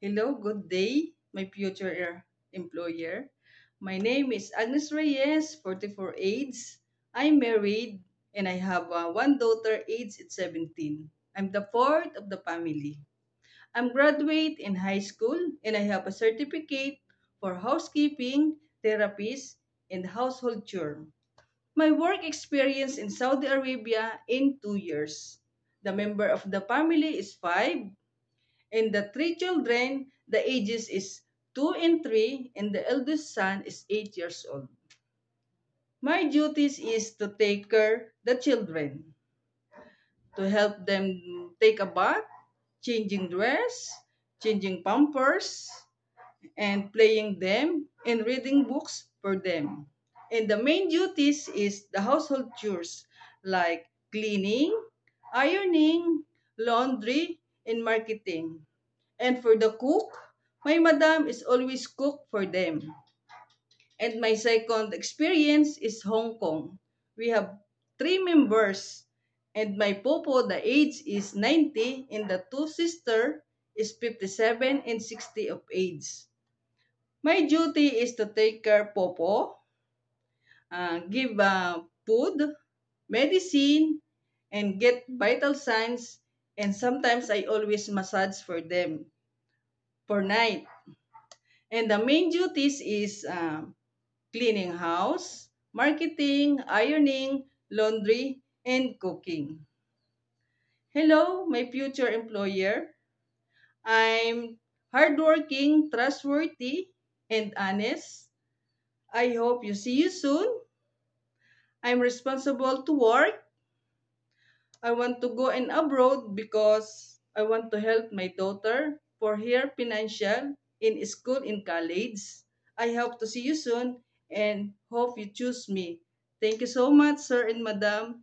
Hello, good day, my future employer. My name is Agnes Reyes, 44 age. I'm married and I have one daughter aged at 17. I'm the fourth of the family. I'm graduate in high school and I have a certificate for housekeeping, therapist, and household chore. My work experience in Saudi Arabia in 2 years. The member of the family is five and the three children, the ages is 2 and 3, and the eldest son is 8 years old. My duties is to take care the children, to help them take a bath, changing dress, changing pampers, and playing them and reading books for them. And the main duties is the household chores like cleaning, ironing, laundry, and marketing. And for the cook, my madam is always cook for them. And my second experience is Hong Kong. We have three members. And my popo, the age is 90, and the two sister is 57 and 60 of age. My duty is to take care popo, give food, medicine, and get vital signs. And sometimes I always massage for them for night. And the main duties is cleaning house, marketing, ironing, laundry, and cooking. Hello, my future employer. I'm hardworking, trustworthy, and honest. I hope you see you soon. I'm responsible to work. I want to go in abroad because I want to help my daughter for her financial in school in college. I hope to see you soon and hope you choose me. Thank you so much, sir and madam.